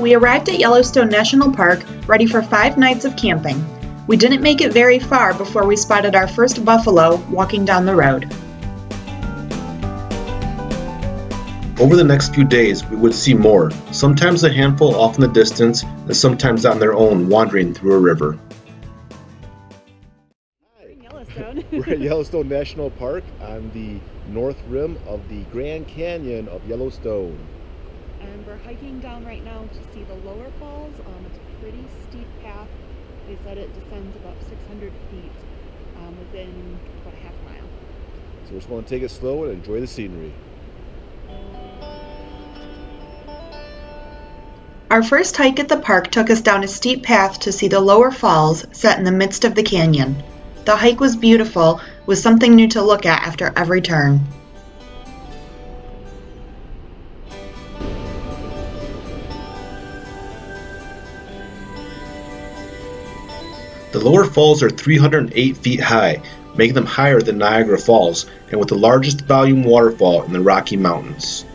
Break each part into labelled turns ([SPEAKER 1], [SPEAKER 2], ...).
[SPEAKER 1] We arrived at Yellowstone National Park ready for 5 nights of camping. We didn't make it very far before we spotted our first buffalo walking down the road.
[SPEAKER 2] Over the next few days, we would see more, sometimes a handful off in the distance, and sometimes on their own wandering through a river.
[SPEAKER 3] We're at Yellowstone National Park on the north rim of the Grand Canyon of Yellowstone.
[SPEAKER 4] And we're hiking down right now to see the lower falls. It's a pretty steep path. They said it descends about 600 feet within about a half mile.
[SPEAKER 3] So we're just going to take it slow and enjoy the scenery.
[SPEAKER 1] Our first hike at the park took us down a steep path to see the lower falls set in the midst of the canyon. The hike was beautiful, with something new to look at after every turn.
[SPEAKER 2] The lower falls are 308 feet high, making them higher than Niagara Falls and with the largest volume waterfall in the Rocky Mountains.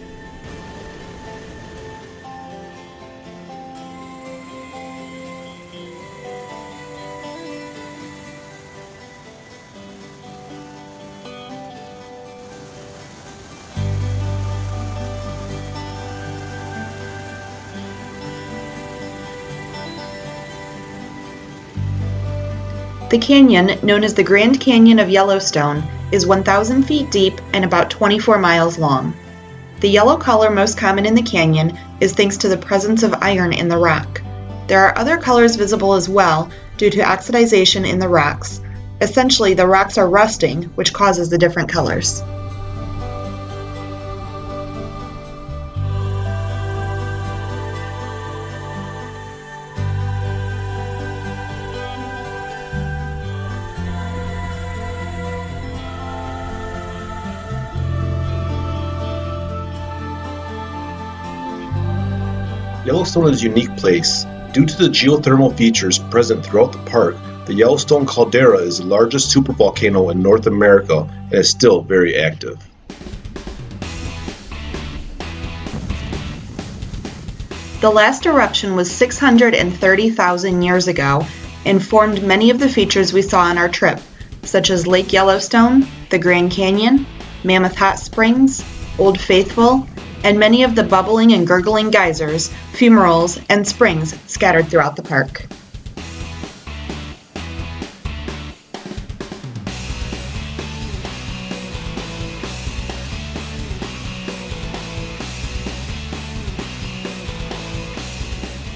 [SPEAKER 1] The canyon, known as the Grand Canyon of Yellowstone, is 1,000 feet deep and about 24 miles long. The yellow color most common in the canyon is thanks to the presence of iron in the rock. There are other colors visible as well due to oxidization in the rocks. Essentially, the rocks are rusting, which causes the different colors.
[SPEAKER 2] Yellowstone is a unique place. Due to the geothermal features present throughout the park, the Yellowstone caldera is the largest supervolcano in North America and is still very active.
[SPEAKER 1] The last eruption was 630,000 years ago and formed many of the features we saw on our trip, such as Lake Yellowstone, the Grand Canyon, Mammoth Hot Springs, Old Faithful, and many of the bubbling and gurgling geysers, fumaroles, and springs scattered throughout the park.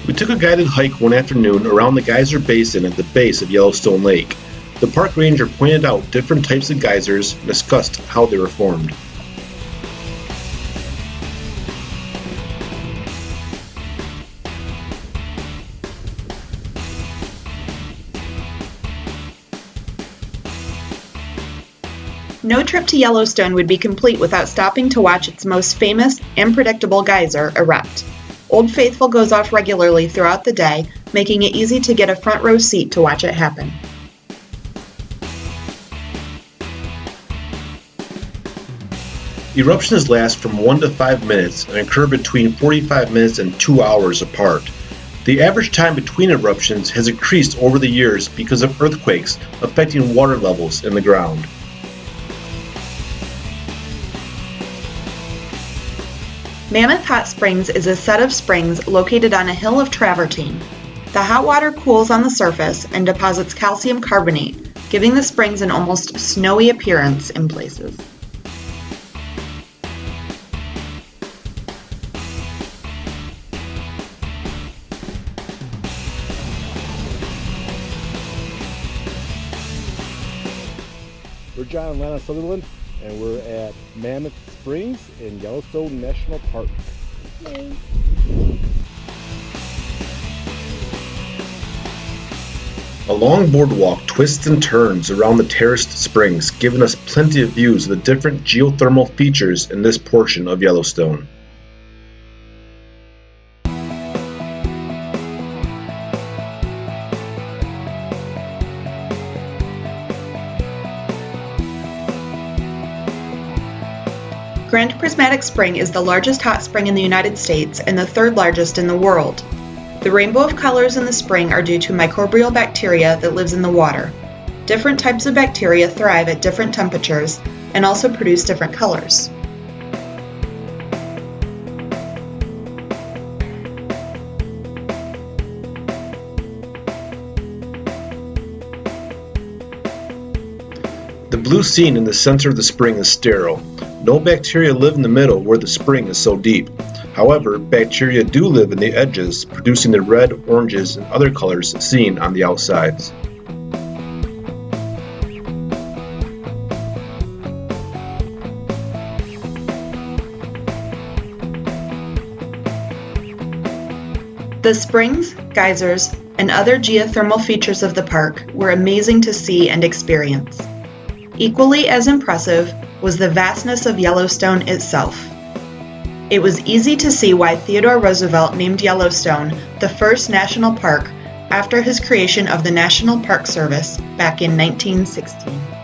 [SPEAKER 2] We took a guided hike one afternoon around the geyser basin at the base of Yellowstone Lake. The park ranger pointed out different types of geysers and discussed how they were formed.
[SPEAKER 1] No trip to Yellowstone would be complete without stopping to watch its most famous and predictable geyser erupt. Old Faithful goes off regularly throughout the day, making it easy to get a front row seat to watch it happen.
[SPEAKER 2] Eruptions last from 1 to 5 minutes and occur between 45 minutes and 2 hours apart. The average time between eruptions has increased over the years because of earthquakes affecting water levels in the ground.
[SPEAKER 1] Mammoth Hot Springs is a set of springs located on a hill of travertine. The hot water cools on the surface and deposits calcium carbonate, giving the springs an almost snowy appearance in places.
[SPEAKER 3] We're John and Lana Sutherland, and we're at Mammoth Springs in Yellowstone National Park.
[SPEAKER 4] Yay.
[SPEAKER 2] A long boardwalk twists and turns around the terraced springs, giving us plenty of views of the different geothermal features in this portion of Yellowstone.
[SPEAKER 1] Grand Prismatic Spring is the largest hot spring in the United States and the third largest in the world. The rainbow of colors in the spring are due to microbial bacteria that lives in the water. Different types of bacteria thrive at different temperatures and also produce different colors.
[SPEAKER 2] The blue seen in the center of the spring is sterile. No bacteria live in the middle where the spring is so deep. However, bacteria do live in the edges, producing the red, oranges, and other colors seen on the outsides.
[SPEAKER 1] The springs, geysers, and other geothermal features of the park were amazing to see and experience. Equally as impressive was the vastness of Yellowstone itself. It was easy to see why Theodore Roosevelt named Yellowstone the first national park after his creation of the National Park Service back in 1916.